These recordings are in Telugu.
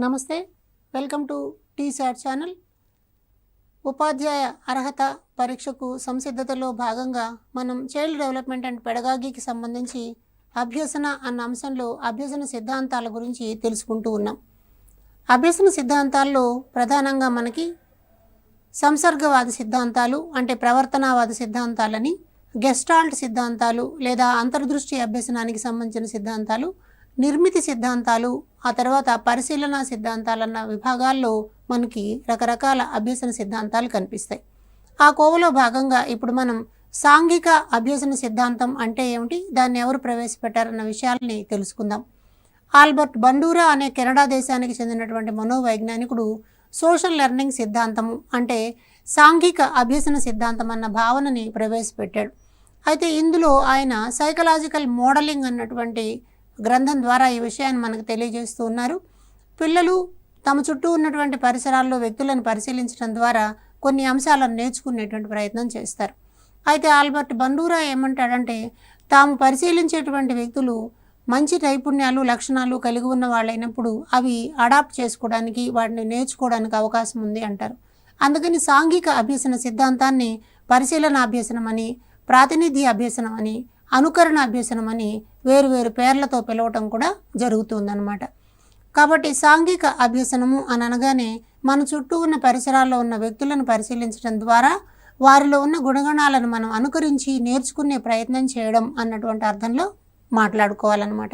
నమస్తే, వెల్కమ్ టు టీసాట్ ఛానల్. ఉపాధ్యాయ అర్హత పరీక్షకు సంసిద్ధతలో భాగంగా మనం చైల్డ్ డెవలప్మెంట్ అండ్ పెడగాగికి సంబంధించి అభ్యసన అన్న అంశంలో అభ్యసన సిద్ధాంతాల గురించి తెలుసుకుంటూ ఉన్నాం. అభ్యసన సిద్ధాంతాల్లో ప్రధానంగా మనకి సంసర్గవాద సిద్ధాంతాలు అంటే ప్రవర్తనావాద సిద్ధాంతాలని, గెస్టాల్ట్ సిద్ధాంతాలు లేదా అంతర్దృష్టి అభ్యసనానికి సంబంధించిన సిద్ధాంతాలు, నిర్మితి సిద్ధాంతాలు, ఆ తర్వాత పరిశీలన సిద్ధాంతాలన్న విభాగాల్లో మనకి రకరకాల అభ్యసన సిద్ధాంతాలు కనిపిస్తాయి. ఆ కోవలో భాగంగా ఇప్పుడు మనం సాంఘిక అభ్యసన సిద్ధాంతం అంటే ఏమిటి, దాన్ని ఎవరు ప్రవేశపెట్టారన్న విషయాల్ని తెలుసుకుందాం. ఆల్బర్ట్ బండూరా అనే కెనడా దేశానికి చెందినటువంటి మనోవైజ్ఞానికుడు సోషల్ లెర్నింగ్ సిద్ధాంతము అంటే సాంఘిక అభ్యసన సిద్ధాంతం అన్న భావనని ప్రవేశపెట్టాడు. అయితే ఇందులో ఆయన సైకలాజికల్ మోడలింగ్ అన్నటువంటి గ్రంథం ద్వారా ఈ విషయాన్ని మనకు తెలియజేస్తూ ఉన్నారు. పిల్లలు తమ చుట్టూ ఉన్నటువంటి పరిసరాల్లో వ్యక్తులను పరిశీలించడం ద్వారా కొన్ని అంశాలను నేర్చుకునేటువంటి ప్రయత్నం చేస్తారు. అయితే ఆల్బర్ట్ బండూరా ఏమంటాడంటే, తాము పరిశీలించేటువంటి వ్యక్తులు మంచి నైపుణ్యాలు లక్షణాలు కలిగి ఉన్న వాళ్ళైనప్పుడు అవి అడాప్ట్ చేసుకోవడానికి వాటిని నేర్చుకోవడానికి అవకాశం ఉంది అంటారు. అందుకని సాంఘిక అభ్యసన సిద్ధాంతాన్ని పరిశీలన అభ్యసనం అని, ప్రాతినిధ్య అభ్యసనం అని, అనుకరణ అభ్యసనం అని వేరువేరు పేర్లతో పిలవటం కూడా జరుగుతుందన్నమాట. కాబట్టి సాంఘిక అభ్యసనము అని అనగానే మన చుట్టూ ఉన్న పరిసరాల్లో ఉన్న వ్యక్తులను పరిశీలించడం ద్వారా వారిలో ఉన్న గుణగణాలను మనం అనుకరించి నేర్చుకునే ప్రయత్నం చేయడం అన్నటువంటి అర్థంలో మాట్లాడుకోవాలన్నమాట.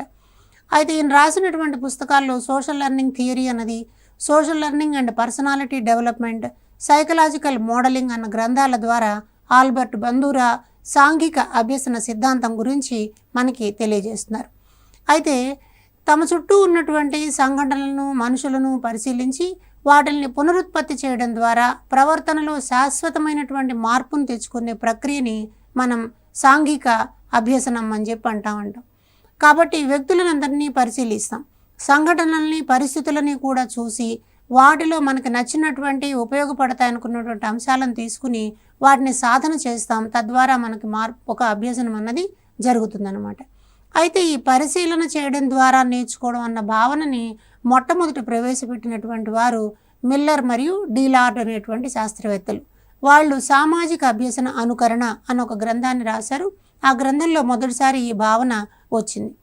అయితే ఈయన రాసినటువంటి పుస్తకాల్లో సోషల్ లెర్నింగ్ థియరీ అన్నది, social learning and personality development, psychological modelling అన్న గ్రంథాల ద్వారా ఆల్బర్ట్ బండూరా సాంఘిక అభ్యసన సిద్ధాంతం గురించి మనకి తెలియజేస్తున్నారు. అయితే తమ చుట్టూ ఉన్నటువంటి సంఘటనలను మనుషులను పరిశీలించి వాటిని పునరుత్పత్తి చేయడం ద్వారా ప్రవర్తనలో శాశ్వతమైనటువంటి మార్పును తెచ్చుకునే ప్రక్రియని మనం సాంఘిక అభ్యసనం అని చెప్పి అంటాం. కాబట్టి వ్యక్తులందరినీ పరిశీలిస్తాం, సంఘటనల్ని పరిస్థితులని కూడా చూసి వాటిలో మనకు నచ్చినటువంటి ఉపయోగపడతాయి అనుకున్నటువంటి అంశాలను తీసుకుని వాటిని సాధన చేస్తాం. తద్వారా మనకి ఒక అభ్యసనం అన్నది జరుగుతుందన్నమాట. అయితే ఈ పరిశీలన చేయడం ద్వారా నేర్చుకోవడం అన్న భావనని మొట్టమొదటి ప్రవేశపెట్టినటువంటి వారు మిల్లర్ మరియు డీలార్డ్ అనేటువంటి శాస్త్రవేత్తలు. వాళ్ళు సామాజిక అభ్యసన అనుకరణ అన్న ఒక గ్రంథాన్ని రాశారు. ఆ గ్రంథంలో మొదటిసారి ఈ భావన వచ్చింది.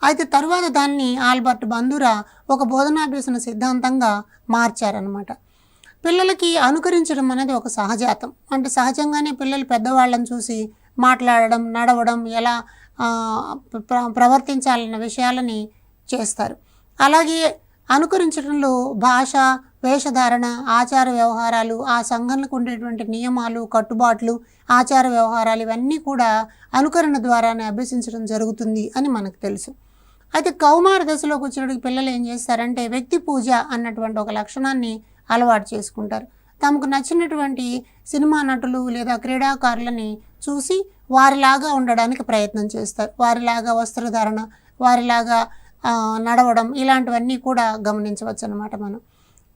అయితే తరువాత దాన్ని ఆల్బర్ట్ బండూరా ఒక బోధనాభ్యసన సిద్ధాంతంగా మార్చారనమాట. పిల్లలకి అనుకరించడం అనేది ఒక సహజాతం. అంటే సహజంగానే పిల్లలు పెద్దవాళ్ళని చూసి మాట్లాడడం, నడవడం, ఎలా ప్రవర్తించాలన్న విషయాలని చేస్తారు. అలాగే అనుకరించడంలో భాష, వేషధారణ, ఆచార వ్యవహారాలు, ఆ సంఘంలకు ఉండేటువంటి నియమాలు, కట్టుబాట్లు, ఆచార వ్యవహారాలు ఇవన్నీ కూడా అనుకరణ ద్వారానే అభ్యసించడం జరుగుతుంది అని మనకు తెలుసు. అయితే కౌమార దశలోకి వచ్చినప్పుడు పిల్లలు ఏం చేస్తారంటే వ్యక్తి పూజ అన్నటువంటి ఒక లక్షణాన్ని అలవాటు చేసుకుంటారు. తమకు నచ్చినటువంటి సినిమా నటులు లేదా క్రీడాకారులని చూసి వారిలాగా ఉండడానికి ప్రయత్నం చేస్తారు. వారిలాగా వస్త్రధారణ, వారిలాగా నడవడం ఇలాంటివన్నీ కూడా గమనించవచ్చు అన్నమాట మనం.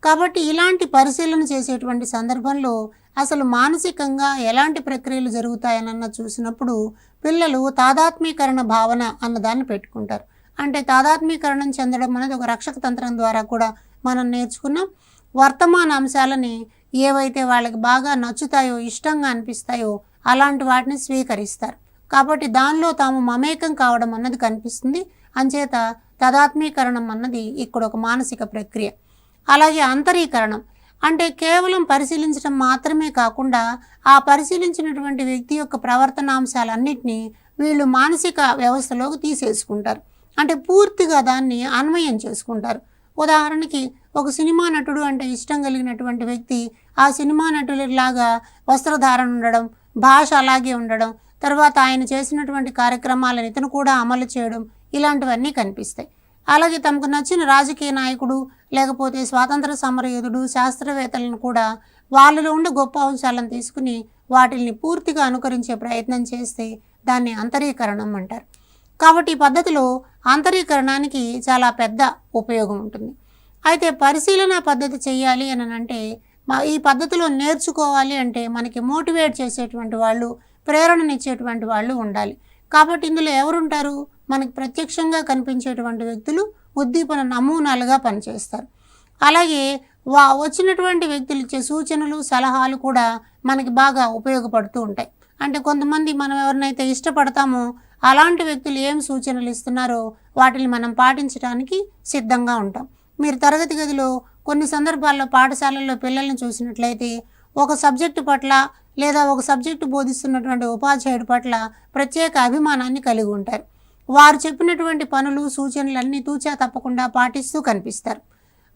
కాబట్టి ఇలాంటి పరిశీలన చేసేటువంటి సందర్భంలో అసలు మానసికంగా ఎలాంటి ప్రక్రియలు జరుగుతాయనన్న చూసినప్పుడు పిల్లలు తాదాత్మీకరణ భావన అన్నదాన్ని పెట్టుకుంటారు. అంటే తాదాత్మీకరణం చెందడం అనేది ఒక రక్షక తంత్రం ద్వారా కూడా మనం నేర్చుకున్నాం. వర్తమాన అంశాలని ఏవైతే వాళ్ళకి బాగా నచ్చుతాయో, ఇష్టంగా అనిపిస్తాయో అలాంటి వాటిని స్వీకరిస్తారు. కాబట్టి దానిలో తాము మమేకం కావడం అన్నది కనిపిస్తుంది. అంచేత తాదాత్మీకరణం అన్నది ఇక్కడ ఒక మానసిక ప్రక్రియ. అలాగే అంతరీకరణం అంటే కేవలం పరిశీలించడం మాత్రమే కాకుండా ఆ పరిశీలించినటువంటి వ్యక్తి యొక్క ప్రవర్తనాంశాలన్నింటినీ వీళ్ళు మానసిక వ్యవస్థలోకి తీసేసుకుంటారు. అంటే పూర్తిగా దాన్ని అన్వయం చేసుకుంటారు. ఉదాహరణకి ఒక సినిమా నటుడు అంటే ఇష్టం కలిగినటువంటి వ్యక్తి ఆ సినిమా నటుడిలాగా వస్త్రధారణ ఉండడం, భాష అలాగే ఉండడం, తర్వాత ఆయన చేసినటువంటి కార్యక్రమాలను ఇతను కూడా అమలు చేయడం ఇలాంటివన్నీ కనిపిస్తాయి. అలాగే తమకు నచ్చిన రాజకీయ నాయకుడు లేకపోతే స్వాతంత్ర సమరయోధుడు, శాస్త్రవేత్తలను కూడా వాళ్ళలో ఉండే గొప్ప అంశాలను తీసుకుని వాటిని పూర్తిగా అనుకరించే ప్రయత్నం చేస్తే దాన్ని అంతరీకరణం అంటారు. కాబట్టి ఈ పద్ధతిలో అంతరీకరణానికి చాలా పెద్ద ఉపయోగం ఉంటుంది. అయితే పరిశీలన పద్ధతి చేయాలి అని అంటే ఈ పద్ధతిలో నేర్చుకోవాలి అంటే మనకి మోటివేట్ చేసేటువంటి వాళ్ళు, ప్రేరణనిచ్చేటువంటి వాళ్ళు ఉండాలి. కాబట్టి ఇందులో ఎవరుంటారు? మనకి ప్రత్యక్షంగా కనిపించేటువంటి వ్యక్తులు ఉద్దీపన నమూనాలుగా పనిచేస్తారు. అలాగే వచ్చినటువంటి వ్యక్తులు ఇచ్చే సూచనలు సలహాలు కూడా మనకి బాగా ఉపయోగపడుతూ ఉంటాయి. అంటే కొంతమంది మనం ఎవరినైతే ఇష్టపడతామో అలాంటి వ్యక్తులు ఏం సూచనలు ఇస్తున్నారో వాటిని మనం పాటించడానికి సిద్ధంగా ఉంటాం. మీరు తరగతి గదిలో కొన్ని సందర్భాల్లో పాఠశాలల్లో పిల్లల్ని చూసినట్లయితే ఒక సబ్జెక్టు పట్ల లేదా ఒక సబ్జెక్టు బోధిస్తున్నటువంటి ఉపాధ్యాయుడి పట్ల ప్రత్యేక అభిమానాన్ని కలిగి ఉంటారు. వారు చెప్పినటువంటి పనులు సూచనలన్నీ తూచా తప్పకుండా పాటిస్తూ కనిపిస్తారు.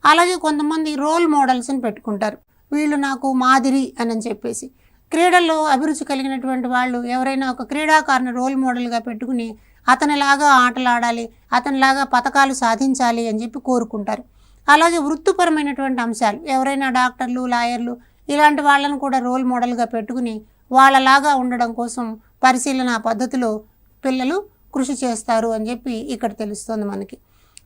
అలాగే కొంతమంది రోల్ మోడల్స్ని పెట్టుకుంటారు. వీళ్ళు నాకు మాదిరి అని చెప్పేసి క్రీడల్లో అభిరుచి కలిగినటువంటి వాళ్ళు ఎవరైనా ఒక క్రీడాకారుని రోల్ మోడల్గా పెట్టుకుని అతనిలాగా ఆటలు ఆడాలి, అతనిలాగా పథకాలు సాధించాలి అని చెప్పి కోరుకుంటారు. అలాగే వృత్తిపరమైనటువంటి అంశాలు ఎవరైనా డాక్టర్లు, లాయర్లు ఇలాంటి వాళ్ళను కూడా రోల్ మోడల్గా పెట్టుకుని వాళ్ళలాగా ఉండడం కోసం పరిశీలన పద్ధతిలో పిల్లలు కృషి చేస్తారు అని చెప్పి ఇక్కడ తెలుస్తుంది మనకి.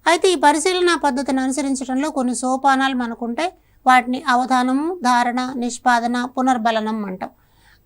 అయితే ఈ పరిశీలన పద్ధతిని అనుసరించడంలో కొన్ని సోపానాలు మనకుంటాయి. వాటిని అవధానము, ధారణ, నిష్పాదన, పునర్బలనం అంటాం.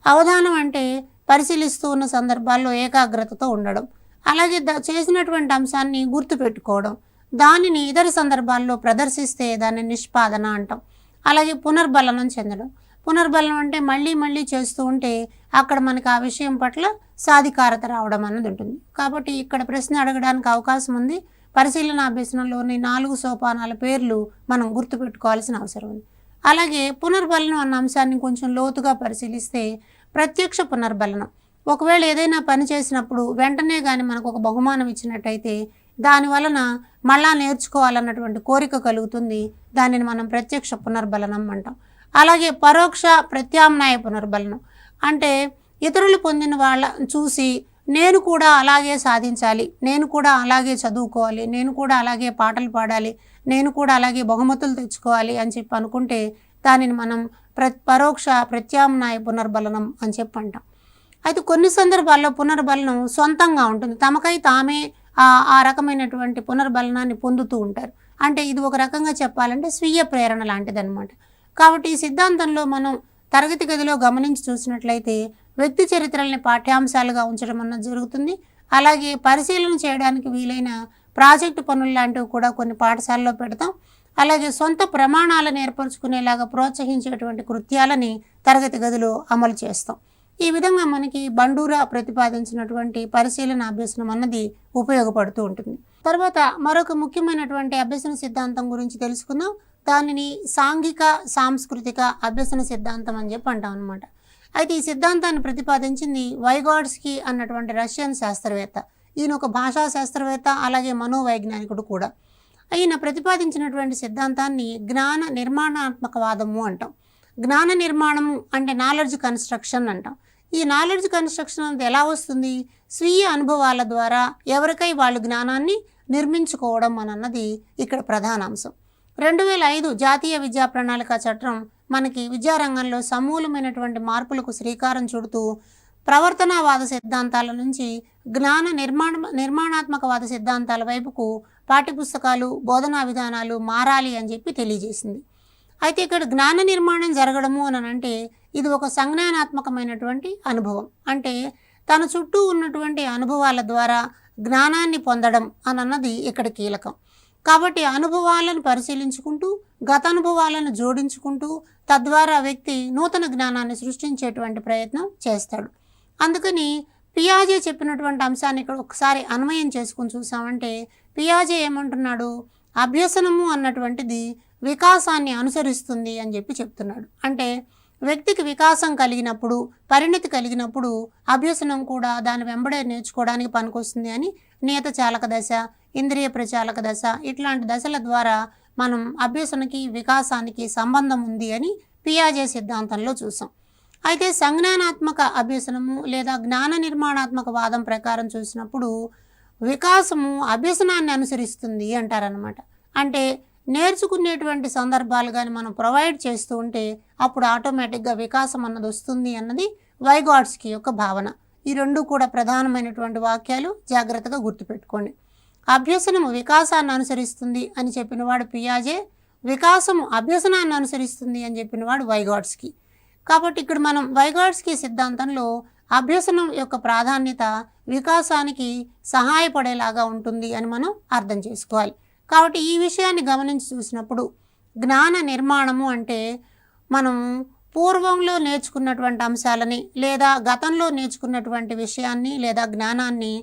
అవధానం అంటే పరిశీలిస్తూ ఉన్న సందర్భాల్లో ఏకాగ్రతతో ఉండడం, అలాగే చేసినటువంటి అంశాన్ని గుర్తుపెట్టుకోవడం, దానిని ఇతర సందర్భాల్లో ప్రదర్శిస్తే దాన్ని నిష్పాదన అంటాం. అలాగే పునర్బలనం చెందడం. పునర్బలనం అంటే మళ్ళీ మళ్ళీ చేస్తూ ఉంటే అక్కడ మనకి ఆ విషయం పట్ల సాధికారత రావడం అన్నది ఉంటుంది. కాబట్టి ఇక్కడ ప్రశ్న అడగడానికి అవకాశం ఉంది. పరిశీలన అభ్యసనంలోని 4 సోపానాల పేర్లు మనం గుర్తుపెట్టుకోవాల్సిన అవసరం ఉంది. అలాగే పునర్బలనం అన్న అంశాన్ని కొంచెం లోతుగా పరిశీలిస్తే ప్రత్యక్ష పునర్బలనం. ఒకవేళ ఏదైనా పని చేసినప్పుడు వెంటనే కానీ మనకు ఒక బహుమానం ఇచ్చినట్టయితే దాని వలన మళ్ళా నేర్చుకోవాలన్నటువంటి కోరిక కలుగుతుంది. దానిని మనం ప్రత్యక్ష పునర్బలనం అంటాం. అలాగే పరోక్ష ప్రత్యామ్నాయ పునర్బలనం అంటే ఇతరులు పొందిన వాళ్ళ చూసి నేను కూడా అలాగే సాధించాలి, నేను కూడా అలాగే చదువుకోవాలి, నేను కూడా అలాగే పాటలు పాడాలి, నేను కూడా అలాగే బహుమతులు తెచ్చుకోవాలి అని చెప్పి అనుకుంటే దానిని మనం పరోక్ష ప్రత్యామ్నాయ పునర్బలనం అని చెప్పి అంటాం. అయితే కొన్ని సందర్భాల్లో పునర్బలనం సొంతంగా ఉంటుంది. తమకై తామే ఆ రకమైనటువంటి పునర్బలనాన్ని పొందుతూ ఉంటారు. అంటే ఇది ఒక రకంగా చెప్పాలంటే స్వీయ ప్రేరణ లాంటిదన్నమాట. కాబట్టి ఈ సిద్ధాంతంలో మనం తరగతి గదిలో గమనించి చూసినట్లయితే వ్యక్తి చరిత్రల్ని పాఠ్యాంశాలుగా ఉంచడం అన్నది జరుగుతుంది. అలాగే పరిశీలన చేయడానికి వీలైన ప్రాజెక్టు పనులు లాంటివి కూడా కొన్ని పాఠశాలలో పెడతాం. అలాగే సొంత ప్రమాణాలను ఏర్పరచుకునేలాగా ప్రోత్సహించేటువంటి కృత్యాలని తరగతి గదిలో అమలు చేస్తాం. ఈ విధంగా మనకి బండూరా ప్రతిపాదించినటువంటి పరిశీలన అభ్యసనం అన్నది ఉపయోగపడుతూ ఉంటుంది. తర్వాత మరొక ముఖ్యమైనటువంటి అభ్యసన సిద్ధాంతం గురించి తెలుసుకుందాం. దానిని సాంఘిక సాంస్కృతిక అభ్యసన సిద్ధాంతం అని చెప్పి అంటాం అనమాట. అయితే ఈ సిద్ధాంతాన్ని ప్రతిపాదించింది వైగాట్స్కీ అన్నటువంటి రష్యన్ శాస్త్రవేత్త. ఈయన ఒక భాషా శాస్త్రవేత్త, అలాగే మనోవైజ్ఞానికుడు కూడా. ఈయన ప్రతిపాదించినటువంటి సిద్ధాంతాన్ని జ్ఞాన నిర్మాణాత్మకవాదము అంటాం. జ్ఞాన నిర్మాణము అంటే నాలెడ్జ్ కన్స్ట్రక్షన్ అంటాం. ఈ నాలెడ్జ్ కన్స్ట్రక్షన్ అనేది ఎలా వస్తుంది? స్వీయ అనుభవాల ద్వారా ఎవరికై వాళ్ళు జ్ఞానాన్ని నిర్మించుకోవడం అన్నది ఇక్కడ ప్రధాన అంశం. 2005 జాతీయ విద్యా ప్రణాళిక చట్టం మనకి విద్యారంగంలో సమూలమైనటువంటి మార్పులకు శ్రీకారం చుడుతూ ప్రవర్తనావాద సిద్ధాంతాల నుంచి జ్ఞాన నిర్మాణాత్మకవాద సిద్ధాంతాల వైపుకు పాఠ్యపుస్తకాలు, బోధనా విధానాలు మారాలి అని చెప్పి తెలియజేసింది. అయితే ఇక్కడ జ్ఞాన నిర్మాణం జరగడము అని అంటే ఇది ఒక సంజ్ఞానాత్మకమైనటువంటి అనుభవం. అంటే తన చుట్టూ ఉన్నటువంటి అనుభవాల ద్వారా జ్ఞానాన్ని పొందడం అన్నది ఇక్కడ కీలకం. కాబట్టి అనుభవాలను పరిశీలించుకుంటూ గత అనుభవాలను జోడించుకుంటూ తద్వారా వ్యక్తి నూతన జ్ఞానాన్ని సృష్టించేటువంటి ప్రయత్నం చేస్తాడు. అందుకని పియాజే చెప్పినటువంటి అంశాన్ని ఇక్కడ ఒకసారి అన్వయం చేసుకుని చూసామంటే పియాజే ఏమంటున్నాడు? అభ్యసనము అన్నటువంటిది వికాసాన్ని అనుసరిస్తుంది అని చెప్పి చెప్తున్నాడు. అంటే వ్యక్తికి వికాసం కలిగినప్పుడు, పరిణతి కలిగినప్పుడు అభ్యసనం కూడా దాని వెంబడే నేర్చుకోవడానికి పనికొస్తుంది అని నియత చాలక దశ, ఇంద్రియ ప్రచాలక దశ ఇట్లాంటి దశల ద్వారా మనం అభ్యసనకి వికాసానికి సంబంధం ఉంది అని పియాజే సిద్ధాంతంలో చూసాం. అయితే సంజ్ఞానాత్మక అభ్యసనము లేదా జ్ఞాన నిర్మాణాత్మక వాదం ప్రకారం చూసినప్పుడు వికాసము అభ్యసనాన్ని అనుసరిస్తుంది అంటారనమాట. అంటే నేర్చుకునేటువంటి సందర్భాలు కానీ మనం ప్రొవైడ్ చేస్తూ ఉంటే అప్పుడు ఆటోమేటిక్గా వికాసం అన్నది వస్తుంది అన్నది వైగాట్స్కీ యొక్క భావన. ఈ రెండు కూడా ప్రధానమైనటువంటి వాక్యాలు, జాగ్రత్తగా గుర్తుపెట్టుకోండి. అభ్యసనము వికాసాన్ని అనుసరిస్తుంది అని చెప్పినవాడు పియాజే, వికాసము అభ్యసనాన్ని అనుసరిస్తుంది అని చెప్పినవాడు వైగాట్స్కీ. కాబట్టి ఇక్కడ మనం వైగాట్స్కీ సిద్ధాంతంలో అభ్యసనం యొక్క ప్రాధాన్యత వికాసానికి సహాయపడేలాగా ఉంటుంది అని మనం అర్థం చేసుకోవాలి. కాబట్టి ఈ విషయాన్ని గమనించి చూసినప్పుడు జ్ఞాన నిర్మాణము అంటే మనం పూర్వంలో నేర్చుకున్నటువంటి అంశాలని లేదా గతంలో నేర్చుకున్నటువంటి విషయాన్ని లేదా జ్ఞానాన్ని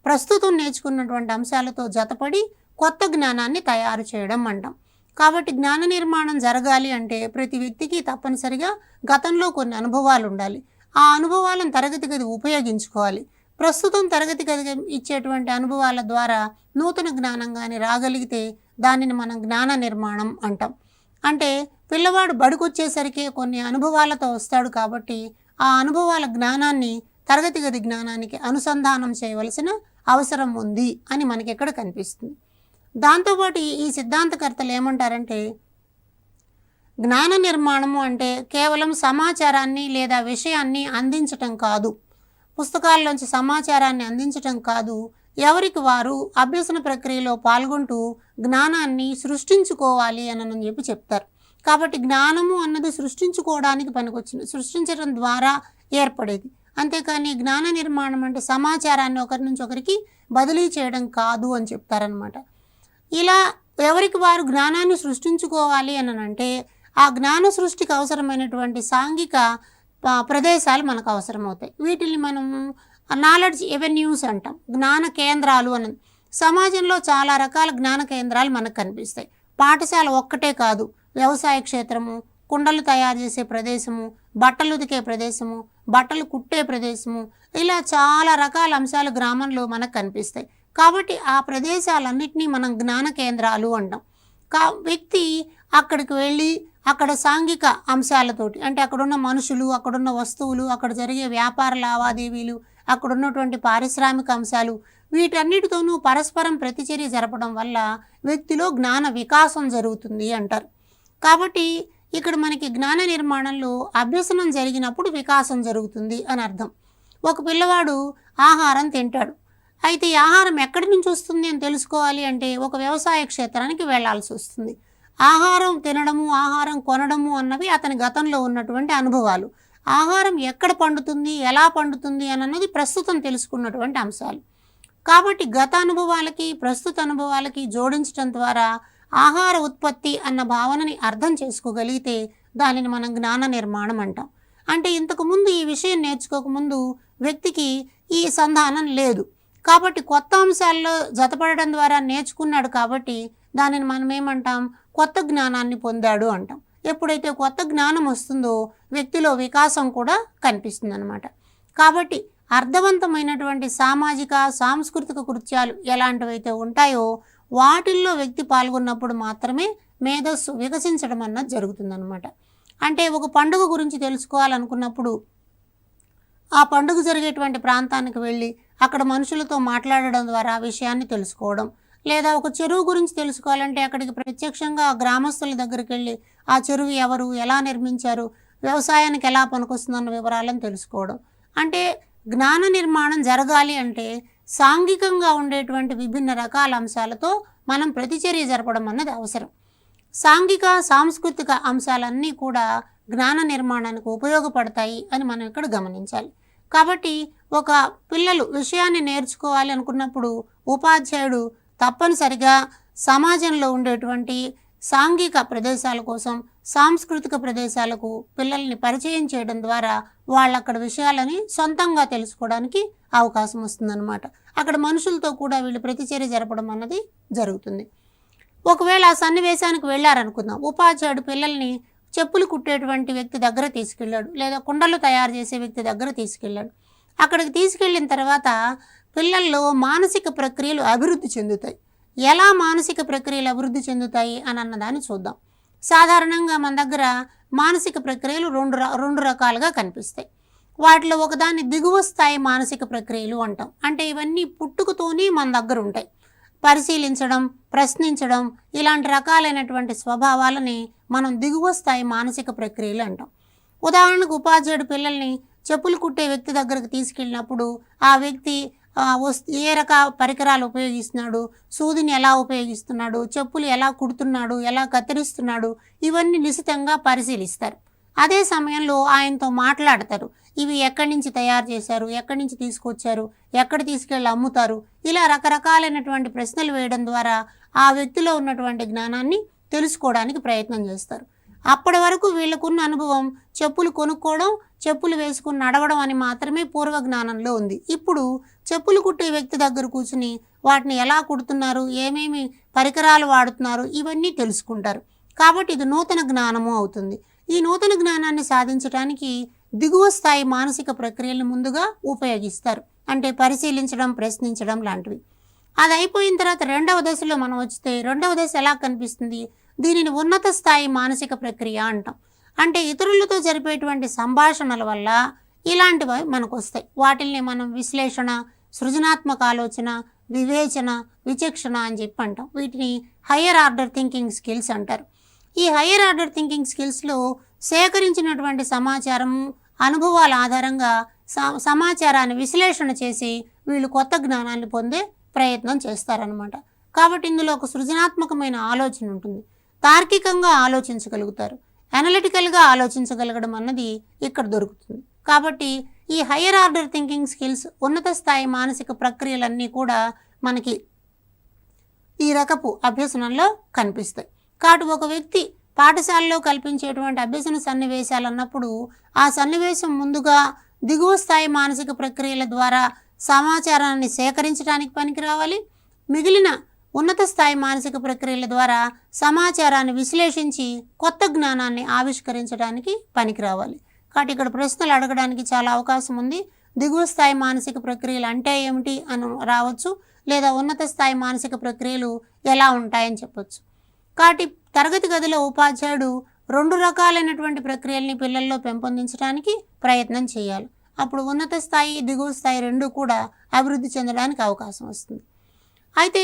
ప్రస్తుతం నేర్చుకున్నటువంటి అంశాలతో జతపడి కొత్త జ్ఞానాన్ని తయారు చేయడం అంటాం. కాబట్టి జ్ఞాన నిర్మాణం జరగాలి అంటే ప్రతి వ్యక్తికి తప్పనిసరిగా గతంలో కొన్ని అనుభవాలు ఉండాలి. ఆ అనుభవాలను తరగతి గది ఉపయోగించుకోవాలి. ప్రస్తుతం తరగతి గది ఇచ్చేటువంటి అనుభవాల ద్వారా నూతన జ్ఞానం కానీ రాగలిగితే దానిని మనం జ్ఞాన నిర్మాణం అంటాం. అంటే పిల్లవాడు బడికొచ్చేసరికి కొన్ని అనుభవాలతో వస్తాడు కాబట్టి ఆ అనుభవాల జ్ఞానాన్ని తరగతి గది జ్ఞానానికి అనుసంధానం చేయవలసిన అవసరం ఉంది అని మనకి ఇక్కడ కనిపిస్తుంది. దాంతోపాటు ఈ సిద్ధాంతకర్తలు ఏమంటారంటే జ్ఞాన నిర్మాణము అంటే కేవలం సమాచారాన్ని లేదా విషయాన్ని అందించటం కాదు, పుస్తకాల్లోంచి సమాచారాన్ని అందించటం కాదు, ఎవరికి వారు అభ్యసన ప్రక్రియలో పాల్గొంటూ జ్ఞానాన్ని సృష్టించుకోవాలి అని చెప్పి చెప్తారు. కాబట్టి జ్ఞానము అన్నది సృష్టించుకోవడానికి పనికొచ్చింది, సృష్టించడం ద్వారా ఏర్పడేది. అంతేకాని జ్ఞాన నిర్మాణం అంటే సమాచారాన్ని ఒకరి నుంచి ఒకరికి బదిలీ చేయడం కాదు అని చెప్తారనమాట. ఇలా ఎవరికి వారు జ్ఞానాన్ని సృష్టించుకోవాలి అని అంటే ఆ జ్ఞాన సృష్టికి అవసరమైనటువంటి సాంఘిక ప్రదేశాలు మనకు అవసరమవుతాయి. వీటిని మనం నాలెడ్జ్ ఎవెన్యూస్ అంటాం, జ్ఞాన కేంద్రాలు అని. సమాజంలో చాలా రకాల జ్ఞాన కేంద్రాలు మనకు కనిపిస్తాయి. పాఠశాల ఒక్కటే కాదు, వ్యవసాయ క్షేత్రము, కుండలు తయారు చేసే ప్రదేశము, బట్టలు ఉతికే ప్రదేశము, బట్టలు కుట్టే ప్రదేశము, ఇలా చాలా రకాల అంశాలు గ్రామంలో మనకు కనిపిస్తాయి. కాబట్టి ఆ ప్రదేశాలన్నింటినీ మనం జ్ఞాన కేంద్రాలు అంటాం. వ్యక్తి అక్కడికి వెళ్ళి అక్కడ సాంఘిక అంశాలతోటి అంటే అక్కడున్న మనుషులు, అక్కడున్న వస్తువులు, అక్కడ జరిగే వ్యాపార లావాదేవీలు, అక్కడ ఉన్నటువంటి పారిశ్రామిక అంశాలు, వీటన్నిటితోనూ పరస్పరం ప్రతిచర్య జరపడం వల్ల వ్యక్తిలో జ్ఞాన వికాసం జరుగుతుంది అంటారు. కాబట్టి ఇక్కడ మనకి జ్ఞాన నిర్మాణంలో అభ్యసనం జరిగినప్పుడు వికాసం జరుగుతుంది అని అర్థం. ఒక పిల్లవాడు ఆహారం తింటాడు, అయితే ఈ ఆహారం ఎక్కడి నుంచి వస్తుంది అని తెలుసుకోవాలి అంటే ఒక వ్యవసాయ క్షేత్రానికి వెళ్లాల్సి వస్తుంది. ఆహారం తినడము, ఆహారం కొనడము అన్నవి అతని గతంలో ఉన్నటువంటి అనుభవాలు. ఆహారం ఎక్కడ పండుతుంది, ఎలా పండుతుంది అన్నది ప్రస్తుతం తెలుసుకున్నటువంటి అంశాలు. కాబట్టి గత అనుభవాలకి ప్రస్తుత అనుభవాలకి జోడించడం ద్వారా ఆహార ఉత్పత్తి అన్న భావనని అర్థం చేసుకోగలిగితే దానిని మనం జ్ఞాన నిర్మాణం అంటాం. అంటే ఇంతకుముందు ఈ విషయం నేర్చుకోకముందు వ్యక్తికి ఈ సంధానం లేదు, కాబట్టి కొత్త అంశాల్లో జతపడడం ద్వారా నేర్చుకున్నాడు, కాబట్టి దానిని మనం ఏమంటాం, కొత్త జ్ఞానాన్ని పొందాడు అంటాం. ఎప్పుడైతే కొత్త జ్ఞానం వస్తుందో వ్యక్తిలో వికాసం కూడా కనిపిస్తుంది అన్నమాట. కాబట్టి అర్థవంతమైనటువంటి సామాజిక సాంస్కృతిక కృత్యాలు ఎలాంటివైతే ఉంటాయో వాటిల్లో వ్యక్తి పాల్గొన్నప్పుడు మాత్రమే మేధస్సు వికసించడం అన్నది జరుగుతుందన్నమాట. అంటే ఒక పండుగ గురించి తెలుసుకోవాలనుకున్నప్పుడు ఆ పండుగ జరిగేటువంటి ప్రాంతానికి వెళ్ళి అక్కడ మనుషులతో మాట్లాడడం ద్వారా విషయాన్ని తెలుసుకోవడం, లేదా ఒక చెరువు గురించి తెలుసుకోవాలంటే అక్కడికి ప్రత్యక్షంగా గ్రామస్తుల దగ్గరికి వెళ్ళి ఆ చెరువు ఎవరు, ఎలా నిర్మించారు, వ్యవసాయానికి ఎలా పనికొస్తుందన్న వివరాలను తెలుసుకోవడం. అంటే జ్ఞాన నిర్మాణం జరగాలి అంటే సాంఘికంగా ఉండేటువంటి విభిన్న రకాల అంశాలతో మనం ప్రతిచర్య జరపడం అన్నది అవసరం. సాంఘిక సాంస్కృతిక అంశాలన్నీ కూడా జ్ఞాన నిర్మాణానికి ఉపయోగపడతాయి అని మనం ఇక్కడ గమనించాలి. కాబట్టి ఒక పిల్లలు విషయాన్ని నేర్చుకోవాలి అనుకున్నప్పుడు ఉపాధ్యాయుడు తప్పనిసరిగా సమాజంలో ఉండేటువంటి సాంఘిక ప్రదేశాల కోసం సాంస్కృతిక ప్రదేశాలకు పిల్లల్ని పరిచయం చేయడం ద్వారా వాళ్ళు అక్కడ విషయాలని సొంతంగా తెలుసుకోవడానికి అవకాశం వస్తుందన్నమాట. అక్కడ మనుషులతో కూడా వీళ్ళు ప్రతిచర్య జరపడం అన్నది జరుగుతుంది. ఒకవేళ ఆ సన్నివేశానికి వెళ్ళారనుకుందాం, ఉపాధ్యాయుడు పిల్లల్ని చెప్పులు కుట్టేటువంటి వ్యక్తి దగ్గర తీసుకెళ్ళాడు, లేదా కుండలు తయారు చేసే వ్యక్తి దగ్గర తీసుకెళ్ళాడు. అక్కడికి తీసుకెళ్ళిన తర్వాత పిల్లల్లో మానసిక ప్రక్రియలు అభివృద్ధి చెందుతాయి. ఎలా మానసిక ప్రక్రియలు అభివృద్ధి చెందుతాయి అని అన్నదాన్ని చూద్దాం. సాధారణంగా మన దగ్గర మానసిక ప్రక్రియలు రెండు రకాలుగా కనిపిస్తాయి. వాటిలో ఒకదాన్ని దిగువ స్థాయి మానసిక ప్రక్రియలు అంటాం. అంటే ఇవన్నీ పుట్టుకతోనే మన దగ్గర ఉంటాయి. పరిశీలించడం, ప్రశ్నించడం, ఇలాంటి రకాలైనటువంటి స్వభావాలని మనం దిగువ స్థాయి మానసిక ప్రక్రియలు అంటాం. ఉదాహరణకు ఉపాధ్యాయుడు పిల్లల్ని చెప్పులు కుట్టే వ్యక్తి దగ్గరకు తీసుకెళ్ళినప్పుడు ఆ వ్యక్తి ఏ రకాల పరికరాలు ఉపయోగిస్తున్నాడు, సూదిని ఎలా ఉపయోగిస్తున్నాడు, చెప్పులు ఎలా కుడుతున్నాడు, ఎలా కత్తిరిస్తున్నాడు, ఇవన్నీ నిశితంగా పరిశీలిస్తారు. అదే సమయంలో ఆయనతో మాట్లాడతారు. ఇవి ఎక్కడి నుంచి తయారు చేశారు, ఎక్కడి నుంచి తీసుకొచ్చారు, ఎక్కడ తీసుకెళ్ళి అమ్ముతారు, ఇలా రకరకాలైనటువంటి ప్రశ్నలు వేయడం ద్వారా ఆ వ్యక్తిలో ఉన్నటువంటి జ్ఞానాన్ని తెలుసుకోవడానికి ప్రయత్నం చేస్తారు. అప్పటి వరకు వీళ్ళకున్న అనుభవం చెప్పులు కొనుక్కోవడం, చెప్పులు వేసుకుని నడవడం అని మాత్రమే పూర్వ జ్ఞానంలో ఉంది. ఇప్పుడు చెప్పులు కుట్టే వ్యక్తి దగ్గర కూర్చుని వాటిని ఎలా కుడుతున్నారు, ఏమేమి పరికరాలు వాడుతున్నారు, ఇవన్నీ తెలుసుకుంటారు. కాబట్టి ఇది నూతన జ్ఞానము అవుతుంది. ఈ నూతన జ్ఞానాన్ని సాధించడానికి దిగువ స్థాయి మానసిక ప్రక్రియలను ముందుగా ఉపయోగిస్తారు. అంటే పరిశీలించడం, ప్రశ్నించడం లాంటివి. అది అయిపోయిన తర్వాత రెండవ దశలో మనం వస్తే, రెండవ దశ ఎలా కనిపిస్తుంది? దీనిని ఉన్నత స్థాయి మానసిక ప్రక్రియ అంటాం. అంటే ఇతరులతో జరిపేటువంటి సంభాషణల వల్ల ఇలాంటివి మనకు వస్తాయి. వాటిల్ని మనం విశ్లేషణ, సృజనాత్మక ఆలోచన, వివేచన, విచక్షణ అని చెప్పి అంటాం. వీటిని హయ్యర్ ఆర్డర్ థింకింగ్ స్కిల్స్ అంటారు. ఈ హయ్యర్ ఆర్డర్ థింకింగ్ స్కిల్స్లో సేకరించినటువంటి సమాచారము, అనుభవాల ఆధారంగా సమాచారాన్ని విశ్లేషణ చేసి వీళ్ళు కొత్త జ్ఞానాన్ని పొందే ప్రయత్నం చేస్తారనమాట. కాబట్టి ఇందులో ఒక సృజనాత్మకమైన ఆలోచన ఉంటుంది. తార్కికంగా ఆలోచించగలుగుతారు. అనలిటికల్గా ఆలోచించగలగడం అన్నది ఇక్కడ దొరుకుతుంది. కాబట్టి ఈ హయ్యర్ ఆర్డర్ థింకింగ్ స్కిల్స్, ఉన్నత స్థాయి మానసిక ప్రక్రియలన్నీ కూడా మనకి ఈ రకపు అభ్యసనంలో కనిపిస్తాయి. కాబట్టి ఒక వ్యక్తి పాఠశాలలో కల్పించేటువంటి అభ్యసన సన్నివేశాలు అన్నప్పుడు ఆ సన్నివేశం ముందుగా దిగువ స్థాయి మానసిక ప్రక్రియల ద్వారా సమాచారాన్ని సేకరించడానికి పనికి రావాలి. మిగిలిన ఉన్నత స్థాయి మానసిక ప్రక్రియల ద్వారా సమాచారాన్ని విశ్లేషించి కొత్త జ్ఞానాన్ని ఆవిష్కరించడానికి పనికి రావాలి. కాబట్టి ఇక్కడ ప్రశ్నలు అడగడానికి చాలా అవకాశం ఉంది. దిగువ స్థాయి మానసిక ప్రక్రియలు అంటే ఏమిటి అని రావచ్చు, లేదా ఉన్నత స్థాయి మానసిక ప్రక్రియలు ఎలా ఉంటాయని చెప్పొచ్చు. కాబట్టి తరగతి గదిలో ఉపాధ్యాయుడు రెండు రకాలైనటువంటి ప్రక్రియల్ని పిల్లల్లో పెంపొందించడానికి ప్రయత్నం చేయాలి. అప్పుడు ఉన్నత స్థాయి, దిగువ స్థాయి రెండు కూడా అభివృద్ధి చెందడానికి అవకాశం వస్తుంది. అయితే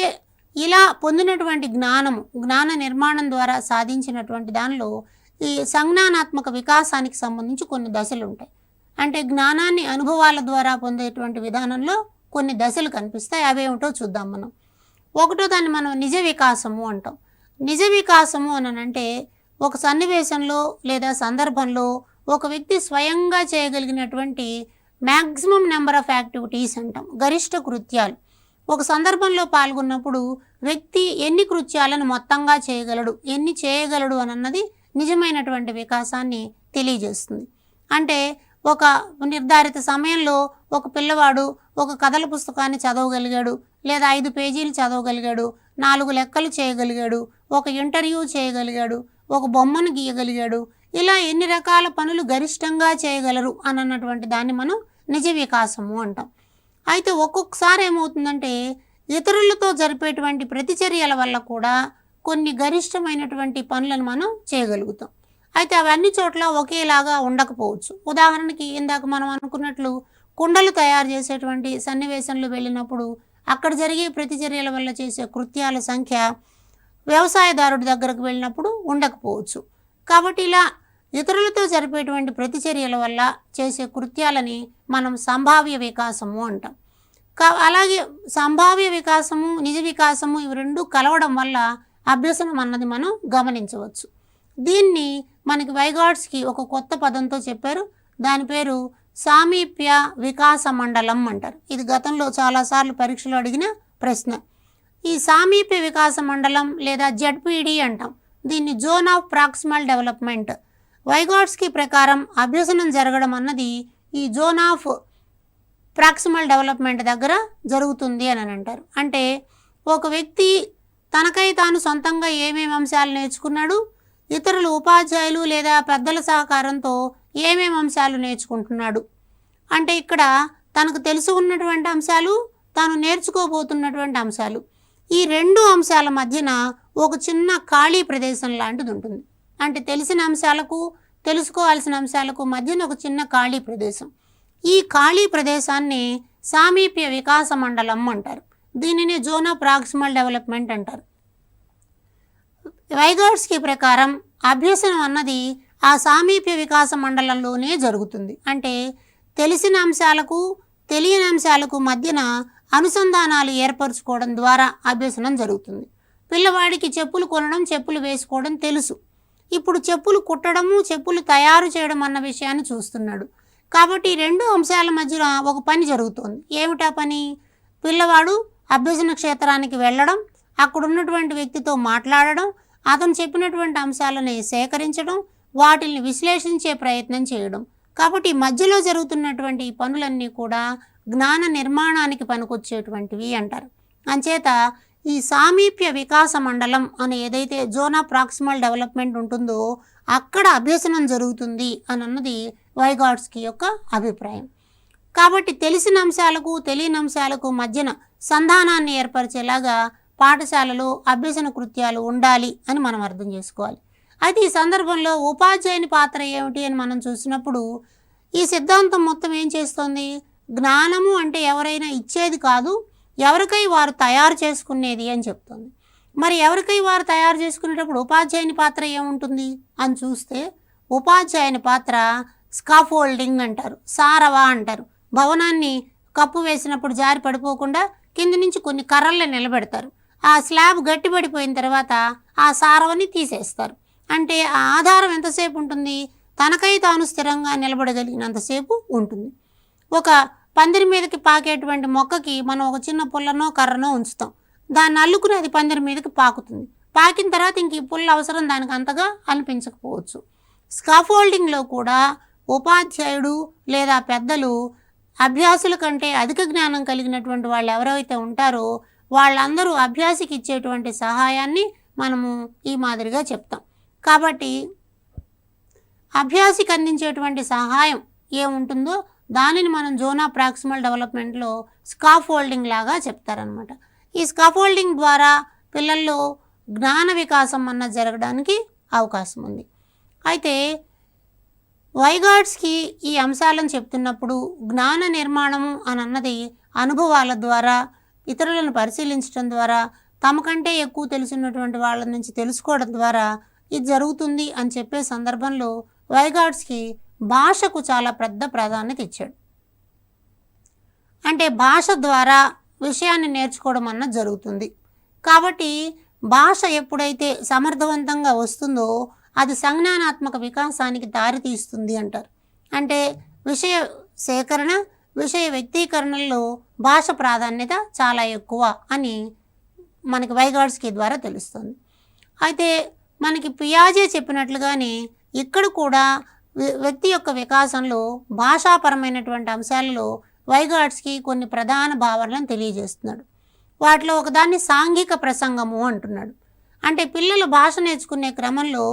ఇలా పొందినటువంటి జ్ఞాన నిర్మాణం ద్వారా సాధించినటువంటి దానిలో ఈ సంజ్ఞానాత్మక వికాసానికి సంబంధించి కొన్ని దశలు ఉంటాయి. అంటే జ్ఞానాన్ని అనుభవాల ద్వారా పొందేటువంటి విధానంలో కొన్ని దశలు కనిపిస్తాయి. అవేమిటో చూద్దాం మనం. ఒకటో దాన్ని మనం నిజ వికాసము అంటాం. నిజ వికాసము అని అంటే ఒక సన్నివేశంలో లేదా సందర్భంలో ఒక వ్యక్తి స్వయంగా చేయగలిగినటువంటి మ్యాక్సిమం నెంబర్ ఆఫ్ యాక్టివిటీస్ అంటాం, గరిష్ట కృత్యాలు. ఒక సందర్భంలో పాల్గొన్నప్పుడు వ్యక్తి ఎన్ని కృత్యాలను మొత్తంగా చేయగలడు, ఎన్ని చేయగలడు అన్నది నిజమైనటువంటి వికాసాన్ని తెలియజేస్తుంది. అంటే ఒక నిర్ధారిత సమయంలో ఒక పిల్లవాడు ఒక కథల పుస్తకాన్ని చదవగలిగాడు, లేదా 5 పేజీలు చదవగలిగాడు, 4 లెక్కలు చేయగలిగాడు, ఒక ఇంటర్వ్యూ చేయగలిగాడు, ఒక బొమ్మను గీయగలిగాడు. ఇలా ఎన్ని రకాల పనులు గరిష్టంగా చేయగలరు అన్నటువంటి దాన్ని మనం నిజ వికాసము అంటాం. అయితే ఒక్కొక్కసారి ఏమవుతుందంటే ఇతరులతో జరిపేటువంటి ప్రతిచర్యల వల్ల కూడా కొన్ని గరిష్టమైనటువంటి పనులను మనం చేయగలుగుతాం. అయితే అవన్నీ చోట్ల ఒకేలాగా ఉండకపోవచ్చు. ఉదాహరణకి ఇందాక మనం అనుకున్నట్లు కుండలు తయారు చేసేటువంటి సన్నివేశంలో వెళ్ళినప్పుడు అక్కడ జరిగే ప్రతిచర్యల వల్ల చేసే కృత్యాల సంఖ్య వ్యవసాయదారుడి దగ్గరకు వెళ్ళినప్పుడు ఉండకపోవచ్చు. కాబట్టి ఇలా ఇతరులతో జరిపేటువంటి ప్రతిచర్యల వల్ల చేసే కృత్యాలని మనం సంభావ్య వికాసము అంటాం. అలాగే సంభావ్య వికాసము, నిజ వికాసము ఇవి రెండు కలవడం వల్ల అభ్యసనం అన్నది మనం గమనించవచ్చు. దీన్ని మనకి వైగాట్స్కి ఒక కొత్త పదంతో చెప్పారు. దాని పేరు సామీప్య వికాస మండలం అంటారు. ఇది గతంలో చాలాసార్లు పరీక్షలో అడిగిన ప్రశ్న. ఈ సామీప్య వికాస మండలం లేదా జెడ్పీడి అంటాం. దీన్ని జోన్ ఆఫ్ ప్రాక్సిమల్ డెవలప్మెంట్. వైగాట్స్కి ప్రకారం అభ్యసనం జరగడం అన్నది ఈ జోన్ ఆఫ్ ప్రాక్సిమల్ డెవలప్మెంట్ దగ్గర జరుగుతుంది అని అంటారు. అంటే ఒక వ్యక్తి తనకై తాను సొంతంగా ఏమేమి అంశాలు నేర్చుకున్నాడు, ఇతరులు ఉపాధ్యాయులు లేదా పెద్దల సహకారంతో ఏమేమి అంశాలు నేర్చుకుంటున్నాడు. అంటే ఇక్కడ తనకు తెలిసి ఉన్నటువంటి అంశాలు, తాను నేర్చుకోబోతున్నటువంటి అంశాలు, ఈ రెండు అంశాల మధ్యన ఒక చిన్న ఖాళీ ప్రదేశం లాంటిది ఉంటుంది. అంటే తెలిసిన అంశాలకు, తెలుసుకోవాల్సిన అంశాలకు మధ్యన ఒక చిన్న ఖాళీ ప్రదేశం. ఈ ఖాళీ ప్రదేశాన్ని సామీప్య వికాస మండలం అంటారు. దీనిని జోన్ ఆఫ్ ప్రాక్సిమల్ డెవలప్మెంట్ అంటారు. వైగాట్స్కి ప్రకారం అభ్యసనం అన్నది ఆ సామీప్య వికాస మండలంలోనే జరుగుతుంది. అంటే తెలిసిన అంశాలకు, తెలియని అంశాలకు మధ్యన అనుసంధానాలు ఏర్పరచుకోవడం ద్వారా అభ్యసనం జరుగుతుంది. పిల్లవాడికి చెప్పులు కొనడం, చెప్పులు వేసుకోవడం తెలుసు. ఇప్పుడు చెప్పులు కుట్టడము, చెప్పులు తయారు చేయడం అన్న విషయాన్ని చూస్తున్నాడు. కాబట్టి రెండు అంశాల మధ్యన ఒక పని జరుగుతుంది. ఏమిటా పని? పిల్లవాడు అభ్యసన క్షేత్రానికి వెళ్ళడం, అక్కడ ఉన్నటువంటి వ్యక్తితో మాట్లాడడం, అతను చెప్పినటువంటి అంశాలని సేకరించడం, వాటిని విశ్లేషించే ప్రయత్నం చేయడం. కాబట్టి మధ్యలో జరుగుతున్నటువంటి ఈ పనులన్నీ కూడా జ్ఞాన నిర్మాణానికి పనికొచ్చేటువంటివి అంటారు. అంచేత ఈ సామీప్య వికాస మండలం అని ఏదైతే జోన్ ఆఫ్ ప్రాక్సిమల్ డెవలప్మెంట్ ఉంటుందో అక్కడ అభ్యసనం జరుగుతుంది అని అన్నది వైగాట్స్కీ యొక్క అభిప్రాయం. కాబట్టి తెలిసిన అంశాలకు తెలియని అంశాలకు మధ్యన సంధానాన్ని ఏర్పరిచేలాగా పాఠశాలలో అభ్యసన కృత్యాలు ఉండాలి అని మనం అర్థం చేసుకోవాలి. అయితే ఈ సందర్భంలో ఉపాధ్యాయుని పాత్ర ఏమిటి అని మనం చూసినప్పుడు ఈ సిద్ధాంతం మొత్తం ఏం చేస్తోంది? జ్ఞానము అంటే ఎవరైనా ఇచ్చేది కాదు, ఎవరికై వారు తయారు చేసుకునేది అని చెప్తుంది. మరి ఎవరికై వారు తయారు చేసుకునేటప్పుడు ఉపాధ్యాయుని పాత్ర ఏముంటుంది అని చూస్తే ఉపాధ్యాయుని పాత్ర స్కాఫోల్డింగ్ అంటారు, సారవా అంటారు. భవనాన్ని కప్పు వేసినప్పుడు జారి పడిపోకుండా కింద నుంచి కొన్ని కర్రల్ని నిలబెడతారు. ఆ స్లాబ్ గట్టిపడిపోయిన తర్వాత ఆ సారవని తీసేస్తారు. అంటే ఆ ఆధారం ఎంతసేపు ఉంటుంది? తనకై తాను స్థిరంగా నిలబడగలిగినంతసేపు ఉంటుంది. ఒక పందిరి మీదకి పాకేటువంటి మొక్కకి మనం ఒక చిన్న పుల్లనో కర్రనో ఉంచుతాం, దాన్ని అల్లుకుని అది పందిరి మీదకి పాకుతుంది. పాకిన తర్వాత ఇంక ఈ పుల్ల అవసరం దానికి అంతగా అనిపించకపోవచ్చు. స్కాఫోల్డింగ్లో కూడా ఉపాధ్యాయుడు లేదా పెద్దలు అభ్యాసుల కంటే అధిక జ్ఞానం కలిగినటువంటి వాళ్ళు ఎవరైతే ఉంటారో వాళ్ళందరూ అభ్యాసికి ఇచ్చేటువంటి సహాయాన్ని మనము ఈ మాదిరిగా చెప్తాం. కాబట్టి అభ్యాసికి అందించేటువంటి సహాయం ఏముంటుందో దానిని మనం జోన్ ఆఫ్ ప్రాక్సిమల్ డెవలప్మెంట్లో స్కాఫోల్డింగ్ లాగా చెప్తారనమాట. ఈ స్కాఫోల్డింగ్ ద్వారా పిల్లల్లో జ్ఞాన వికాసం అన్నది జరగడానికి అవకాశం ఉంది. అయితే వైగాట్స్కీ ఈ అంశాలను చెప్తున్నప్పుడు జ్ఞాన నిర్మాణము అని అన్నది అనుభవాల ద్వారా, ఇతరులను పరిశీలించడం ద్వారా, తమకంటే ఎక్కువ తెలిసినటువంటి వాళ్ళ నుంచి తెలుసుకోవడం ద్వారా ఇది జరుగుతుంది అని చెప్పే సందర్భంలో వైగాట్స్కీ భాషకు చాలా పెద్ద ప్రాధాన్యత ఇచ్చాడు. అంటే భాష ద్వారా విషయాన్ని నేర్చుకోవడం అన్నది జరుగుతుంది. కాబట్టి భాష ఎప్పుడైతే సమర్థవంతంగా వస్తుందో అది సంజ్ఞానాత్మక వికాసానికి దారితీస్తుంది అంటారు. అంటే విషయ సేకరణ, విషయ వ్యక్తీకరణల్లో భాష ప్రాధాన్యత చాలా ఎక్కువ అని మనకి వైగాట్స్కీ ద్వారా తెలుస్తుంది. అయితే మనకి పియాజే చెప్పినట్లుగానే ఇక్కడ కూడా వ్యక్తి యొక్క వికాసంలో భాషాపరమైనటువంటి అంశాలలో వైగాట్స్కీ కొన్ని ప్రధాన భావనలను తెలియజేస్తున్నాడు. వాటిలో ఒకదాన్ని సాంఘిక ప్రసంగము అంటున్నాడు. అంటే పిల్లలు భాష నేర్చుకునే క్రమంలో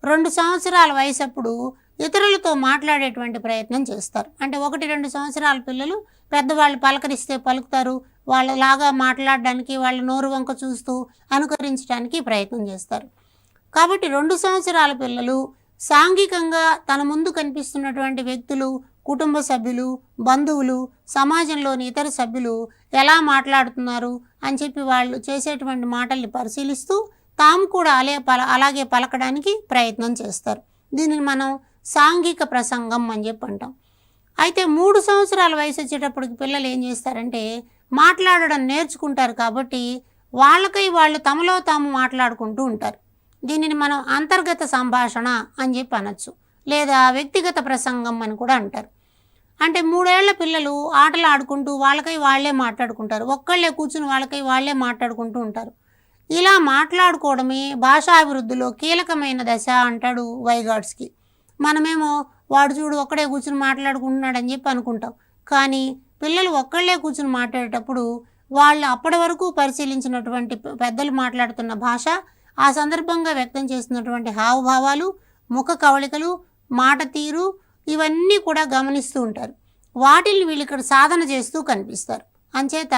2 సంవత్సరాల వయసప్పుడు ఇతరులతో మాట్లాడేటువంటి ప్రయత్నం చేస్తారు. అంటే 1-2 సంవత్సరాల పిల్లలు పెద్దవాళ్ళు పలకరిస్తే పలుకుతారు, వాళ్ళలాగా మాట్లాడడానికి వాళ్ళ నోరు వంక చూస్తూ అనుకరించడానికి ప్రయత్నం చేస్తారు. కాబట్టి 2 సంవత్సరాల పిల్లలు సాంఘికంగా తన ముందు కనిపిస్తున్నటువంటి వ్యక్తులు, కుటుంబ సభ్యులు, బంధువులు, సమాజంలోని ఇతర సభ్యులు ఎలా మాట్లాడుతున్నారు అని చెప్పి వాళ్ళు చేసేటువంటి మాటల్ని పరిశీలిస్తూ తాము కూడా అలాగే పలకడానికి ప్రయత్నం చేస్తారు. దీనిని మనం సాంఘిక ప్రసంగం అని చెప్పి అంటాం. అయితే 3 సంవత్సరాల వయసు వచ్చేటప్పటికి పిల్లలు ఏం చేస్తారంటే మాట్లాడడం నేర్చుకుంటారు. కాబట్టి వాళ్ళకై వాళ్ళు తమలో తాము మాట్లాడుకుంటూ ఉంటారు. దీనిని మనం అంతర్గత సంభాషణ అని చెప్పి అనొచ్చు, లేదా వ్యక్తిగత ప్రసంగం అని కూడా అంటారు. అంటే 3 ఏళ్ల పిల్లలు ఆటలు ఆడుకుంటూ వాళ్ళకై వాళ్ళే మాట్లాడుకుంటారు, ఒక్కళ్ళే కూర్చుని వాళ్ళకై వాళ్ళే మాట్లాడుకుంటూ ఉంటారు. ఇలా మాట్లాడుకోవడమే భాషాభివృద్ధిలో కీలకమైన దశ అంటాడు వైగాట్స్కీ. మనమేమో వాడు చూడు ఒక్కడే కూర్చుని మాట్లాడుకుంటున్నాడు అని చెప్పి అనుకుంటాం. కానీ పిల్లలు ఒక్కళ్ళే కూర్చుని మాట్లాడేటప్పుడు వాళ్ళు అప్పటి వరకు పరిశీలించినటువంటి పెద్దలు మాట్లాడుతున్న భాష, ఆ సందర్భంగా వ్యక్తం చేస్తున్నటువంటి హావభావాలు, ముఖ కవళికలు, మాట తీరు ఇవన్నీ కూడా గమనిస్తూ ఉంటారు. వాటిని వీళ్ళు ఇక్కడ సాధన చేస్తూ కనిపిస్తారు. అంచేత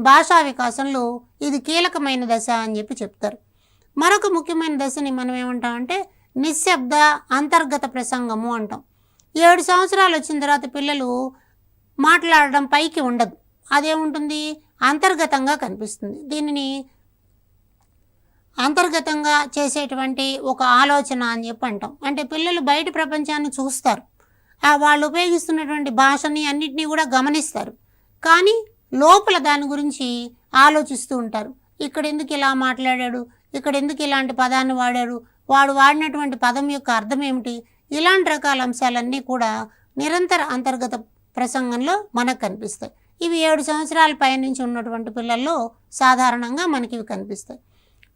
భాషా వికాసంలో ఇది కీలకమైన దశ అని చెప్పి చెప్తారు. మరొక ముఖ్యమైన దశని మనం ఏమంటామంటే నిశ్శబ్ద అంతర్గత ప్రసంగము అంటాం. 7 సంవత్సరాలు వచ్చిన తర్వాత పిల్లలు మాట్లాడడం పైకి ఉండదు, అదేముంటుంది అంతర్గతంగా కనిపిస్తుంది. దీనిని అంతర్గతంగా చేసేటువంటి ఒక ఆలోచన అని చెప్పి అంటాం. అంటే పిల్లలు బయట ప్రపంచాన్ని చూస్తారు, వాళ్ళు ఉపయోగిస్తున్నటువంటి భాషని అన్నిటినీ కూడా గమనిస్తారు, కానీ లోపల దాని గురించి ఆలోచిస్తూ ఉంటారు. ఇక్కడ ఎందుకు ఇలా మాట్లాడాడు, ఇక్కడ ఎందుకు ఇలాంటి పదాన్ని వాడాడు, వాడు వాడినటువంటి పదం యొక్క అర్థం ఏమిటి, ఇలాంటి రకాల అంశాలన్నీ కూడా నిరంతర అంతర్గత ప్రసంగంలో మనకు కనిపిస్తాయి. ఇవి 7 సంవత్సరాల పైనుంచి ఉన్నటువంటి పిల్లల్లో సాధారణంగా మనకి ఇవి కనిపిస్తాయి.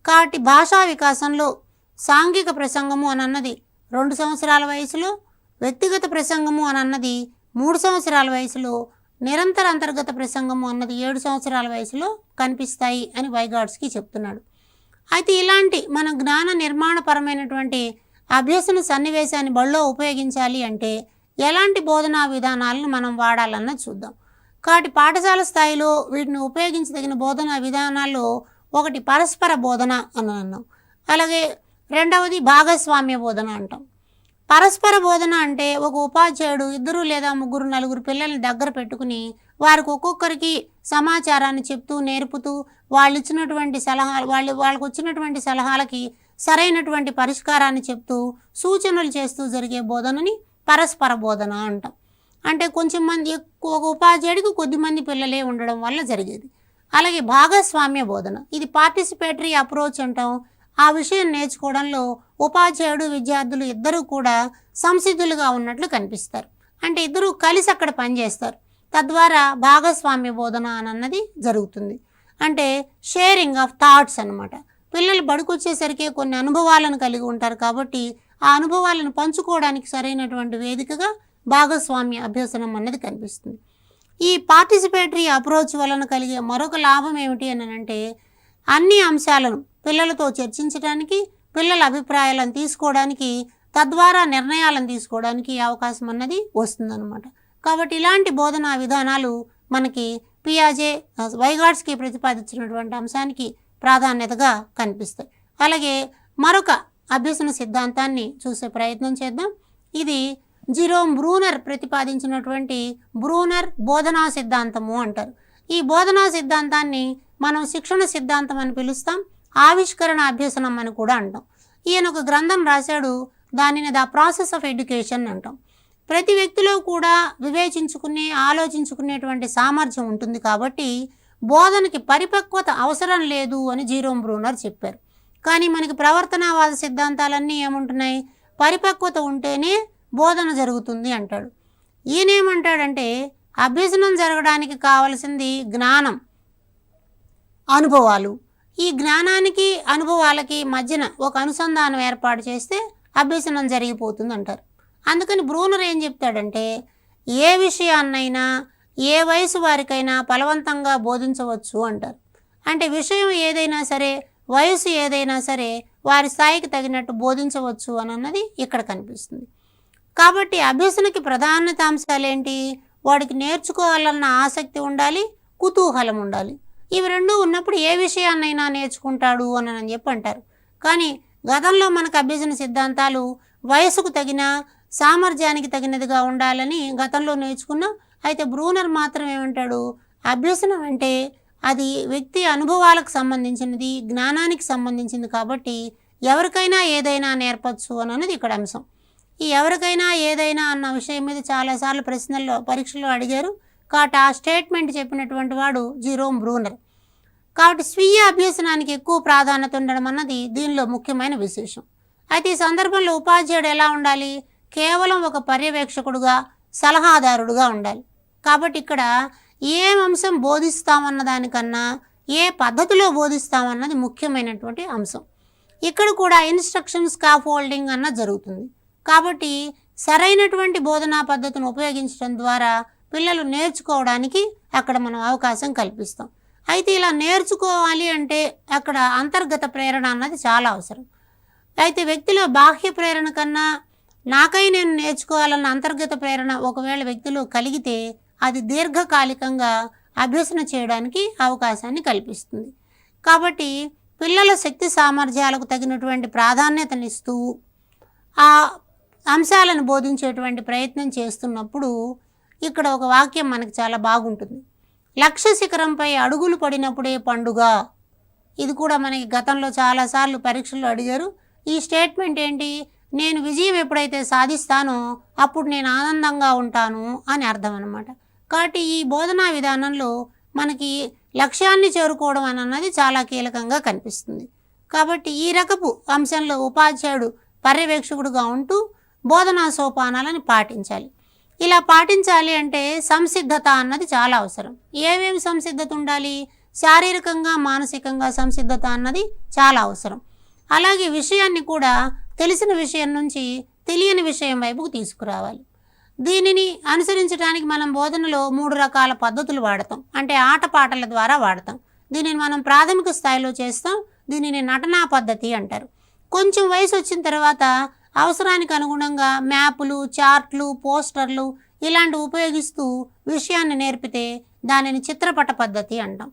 కాబట్టి భాషా వికాసంలో సాంఘిక ప్రసంగము అని అన్నది 2 సంవత్సరాల వయసులో, వ్యక్తిగత ప్రసంగము అని అన్నది 3 సంవత్సరాల వయసులో, నిరంతర అంతర్గత ప్రసంగము అన్నది 7 సంవత్సరాల వయసులో కనిపిస్తాయి అని వైగాట్స్కి చెప్తున్నాడు. అయితే ఇలాంటి మన జ్ఞాన నిర్మాణపరమైనటువంటి అభ్యసన సన్నివేశాన్ని బడిలో ఉపయోగించాలి అంటే ఎలాంటి బోధనా విధానాలను మనం వాడాలన్నది చూద్దాం. కాబట్టి పాఠశాల స్థాయిలో వీటిని ఉపయోగించదగిన బోధనా విధానాల్లో ఒకటి పరస్పర బోధన అని అన్నాం. అలాగే రెండవది భాగస్వామ్య బోధన అంటాం. పరస్పర బోధన అంటే ఒక ఉపాధ్యాయుడు 2 లేదా 3 4 పిల్లల్ని దగ్గర పెట్టుకుని వారికి ఒక్కొక్కరికి సమాచారాన్ని చెప్తూ నేర్పుతూ వాళ్ళకు వచ్చినటువంటి సలహాలకి సరైనటువంటి పరిష్కారాన్ని చెప్తూ సూచనలు చేస్తూ జరిగే బోధనని పరస్పర బోధన అంటాం. అంటే కొంచెం మంది ఒక ఉపాధ్యాయుడికి కొద్దిమంది పిల్లలే ఉండడం వల్ల జరిగేది. అలాగే భాగస్వామ్య బోధన, ఇది పార్టిసిపేటరీ అప్రోచ్ అంటాం. ఆ విషయం నేర్చుకోవడంలో ఉపాధ్యాయుడు విద్యార్థులు ఇద్దరూ కూడా సంసిద్ధులుగా ఉన్నట్లు కనిపిస్తారు. అంటే ఇద్దరూ కలిసి అక్కడ పనిచేస్తారు. తద్వారా భాగస్వామ్య బోధన అన్నది జరుగుతుంది. అంటే షేరింగ్ ఆఫ్ థాట్స్ అన్నమాట. పిల్లలు బడికొచ్చేసరికి కొన్ని అనుభవాలను కలిగి ఉంటారు కాబట్టి ఆ అనుభవాలను పంచుకోవడానికి సరైనటువంటి వేదికగా భాగస్వామ్య అభ్యసనం అన్నది కనిపిస్తుంది. ఈ పార్టిసిపేటరీ అప్రోచ్ వలన కలిగే మరొక లాభం ఏమిటి అని అంటే అన్ని అంశాలను పిల్లలతో చర్చించడానికి, పిల్లల అభిప్రాయాలను తీసుకోవడానికి, తద్వారా నిర్ణయాలను తీసుకోవడానికి అవకాశం అన్నది వస్తుందన్నమాట. కాబట్టి ఇలాంటి బోధనా విధానాలు మనకి పియాజే వైగాట్స్కి ప్రతిపాదించినటువంటి అంశానికి ప్రాధాన్యతగా కనిపిస్తాయి. అలాగే మరొక అభ్యసన సిద్ధాంతాన్ని చూసే ప్రయత్నం చేద్దాం. ఇది జిరోమ్ బ్రూనర్ ప్రతిపాదించినటువంటి బ్రూనర్ బోధనా సిద్ధాంతము అంటారు. ఈ బోధనా సిద్ధాంతాన్ని మనం శిక్షణ సిద్ధాంతం అని పిలుస్తాం, ఆవిష్కరణ అభ్యసనం అని కూడా అంటాం. ఈయన ఒక గ్రంథం రాశాడు, దానిని ద ప్రాసెస్ ఆఫ్ ఎడ్యుకేషన్ అంటాం. ప్రతి వ్యక్తిలో కూడా ఆలోచించుకునేటువంటి సామర్థ్యం ఉంటుంది కాబట్టి బోధనకి పరిపక్వత అవసరం లేదు అని జిరోమ్ బ్రూనర్ చెప్పారు. కానీ మనకి ప్రవర్తనవాద సిద్ధాంతాలన్నీ ఏముంటున్నాయి, పరిపక్వత ఉంటేనే బోధన జరుగుతుంది అంటాడు. ఈయనేమంటాడంటే అభ్యసనం జరగడానికి కావలసింది జ్ఞానం, అనుభవాలు. ఈ జ్ఞానానికి అనుభవాలకి మధ్యన ఒక అనుసంధానం ఏర్పాటు చేస్తే అభ్యసనం జరిగిపోతుంది అంటారు. అందుకని బ్రూనర్ ఏం చెప్తాడంటే ఏ విషయాన్నైనా ఏ వయసు వారికైనా బలవంతంగా బోధించవచ్చు అంటారు. అంటే విషయం ఏదైనా సరే, వయసు ఏదైనా సరే వారి స్థాయికి తగినట్టు బోధించవచ్చు అని అన్నది ఇక్కడ కనిపిస్తుంది. కాబట్టి అభ్యసనకి ప్రాధాన్యత అంశాలు ఏంటి, వాడికి నేర్చుకోవాలన్న ఆసక్తి ఉండాలి, కుతూహలం ఉండాలి. ఇవి రెండు ఉన్నప్పుడు ఏ విషయాన్నైనా నేర్చుకుంటాడు అని చెప్పి అంటారు. కానీ గతంలో మనకు అభ్యసన సిద్ధాంతాలు వయసుకు తగిన సామర్థ్యానికి తగినదిగా ఉండాలని గతంలో నేర్చుకున్నాం. అయితే బ్రూనర్ మాత్రం ఏమంటాడు, అభ్యసనం అంటే అది వ్యక్తి అనుభవాలకు సంబంధించినది, జ్ఞానానికి సంబంధించింది కాబట్టి ఎవరికైనా ఏదైనా నేర్పచ్చు అన్నది ఇక్కడ అంశం. ఈ ఎవరికైనా ఏదైనా అన్న విషయం మీద చాలాసార్లు పరీక్షల్లో అడిగారు. కాబట్టి ఆ స్టేట్మెంట్ చెప్పినటువంటి వాడు జిరోమ్ బ్రూనర్. కాబట్టి స్వీయ అభ్యసనానికి ఎక్కువ ప్రాధాన్యత ఉండడం అన్నది దీనిలో ముఖ్యమైన విశేషం. అయితే ఈ సందర్భంలో ఉపాధ్యాయుడు ఎలా ఉండాలి, కేవలం ఒక పర్యవేక్షకుడుగా, సలహాదారుడుగా ఉండాలి. కాబట్టి ఇక్కడ ఏ అంశం బోధిస్తామన్న దానికన్నా ఏ పద్ధతిలో బోధిస్తామన్నది ముఖ్యమైనటువంటి అంశం. ఇక్కడ కూడా ఇన్స్ట్రక్షన్ స్కాఫోల్డింగ్ అన్న జరుగుతుంది. కాబట్టి సరైనటువంటి బోధనా పద్ధతిని ఉపయోగించడం ద్వారా పిల్లలు నేర్చుకోవడానికి అక్కడ మనం అవకాశం కల్పిస్తాం. అయితే ఇలా నేర్చుకోవాలి అంటే అక్కడ అంతర్గత ప్రేరణ అన్నది చాలా అవసరం. అయితే వ్యక్తిలో బాహ్య ప్రేరణ కన్నా నాకై నేను నేర్చుకోవాలన్న అంతర్గత ప్రేరణ ఒకవేళ వ్యక్తిలో కలిగితే అది దీర్ఘకాలికంగా అభ్యసన చేయడానికి అవకాశాన్ని కల్పిస్తుంది. కాబట్టి పిల్లల శక్తి సామర్థ్యాలకు తగినటువంటి ప్రాధాన్యతనిస్తూ ఆ అంశాలను బోధించేటువంటి ప్రయత్నం చేస్తున్నప్పుడు ఇక్కడ ఒక వాక్యం మనకు చాలా బాగుంటుంది. లక్ష్య శిఖరంపై అడుగులు పడినప్పుడే పండుగ. ఇది కూడా మనకి గతంలో చాలాసార్లు పరీక్షల్లో అడిగారు. ఈ స్టేట్మెంట్ ఏంటి, నేను విజయం ఎప్పుడైతే సాధిస్తానో అప్పుడు నేను ఆనందంగా ఉంటాను అని అర్థం అన్నమాట. కాబట్టి ఈ బోధనా విధానంలో మనకి లక్ష్యాన్ని చేరుకోవడం అన్నది చాలా కీలకంగా కనిపిస్తుంది. కాబట్టి ఈ రకపు అంశంలో ఉపాధ్యాయుడు పర్యవేక్షకుడుగా ఉంటూ బోధనా సోపానాలను పాటించాలి. ఇలా పాటించాలి అంటే సంసిద్ధత అన్నది చాలా అవసరం. ఏమేమి సంసిద్ధత ఉండాలి? శారీరకంగా, మానసికంగా సంసిద్ధత అన్నది చాలా అవసరం. అలాగే విషయాన్ని కూడా తెలిసిన విషయం నుంచి తెలియని విషయం వైపుకు తీసుకురావాలి. దీనిని అనుసరించడానికి మనం బోధనలో 3 రకాల పద్ధతులు వాడతాం. అంటే ఆటపాటల ద్వారా వాడతాం. దీనిని మనం ప్రాథమిక స్థాయిలో చేస్తాం. దీనిని నటనా పద్ధతి అంటారు. కొంచెం వయసు వచ్చిన తర్వాత అవసరానికి అనుగుణంగా మ్యాపులు, చార్ట్లు, పోస్టర్లు ఇలాంటివి ఉపయోగిస్తూ విషయాన్ని నేర్పితే దానిని చిత్రపట పద్ధతి అంటాం.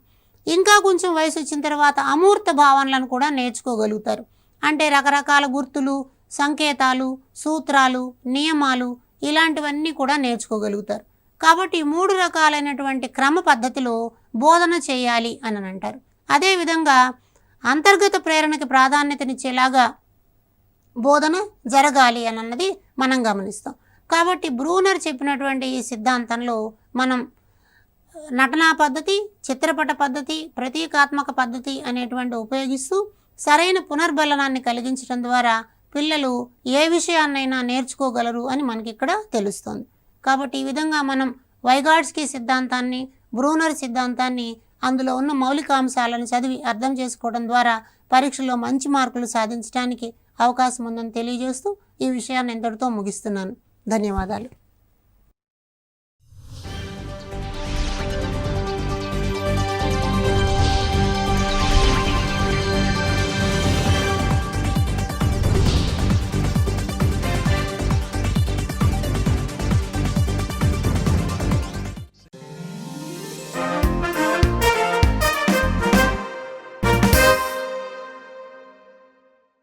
ఇంకా కొంచెం వయసు వచ్చిన తర్వాత అమూర్త భావనలను కూడా నేర్చుకోగలుగుతారు. అంటే రకరకాల గుర్తులు, సంకేతాలు, సూత్రాలు, నియమాలు ఇలాంటివన్నీ కూడా నేర్చుకోగలుగుతారు. కాబట్టి 3 రకాలైనటువంటి క్రమ పద్ధతిలో బోధన చేయాలి అని అంటారు. అదేవిధంగా అంతర్గత ప్రేరణకి ప్రాధాన్యతనిచ్చేలాగా బోధన జరగాలి అని అన్నది మనం గమనిస్తాం. కాబట్టి బ్రూనర్ చెప్పినటువంటి ఈ సిద్ధాంతంలో మనం నటనా పద్ధతి, చిత్రపట పద్ధతి, ప్రతీకాత్మక పద్ధతి అనేటువంటి ఉపయోగిస్తూ సరైన పునర్బలనాన్ని కలిగించడం ద్వారా పిల్లలు ఏ విషయాన్నైనా నేర్చుకోగలరు అని మనకి ఇక్కడ తెలుస్తుంది. కాబట్టి ఈ విధంగా మనం వైగాట్స్కీ సిద్ధాంతాన్ని, బ్రూనర్ సిద్ధాంతాన్ని, అందులో ఉన్న మౌలిక అంశాలను చదివి అర్థం చేసుకోవడం ద్వారా పరీక్షలో మంచి మార్కులు సాధించడానికి అవకాశం ఉందని తెలియజేస్తూ ఈ విషయాన్ని ఇంతటితో ముగిస్తున్నాను. ధన్యవాదాలు.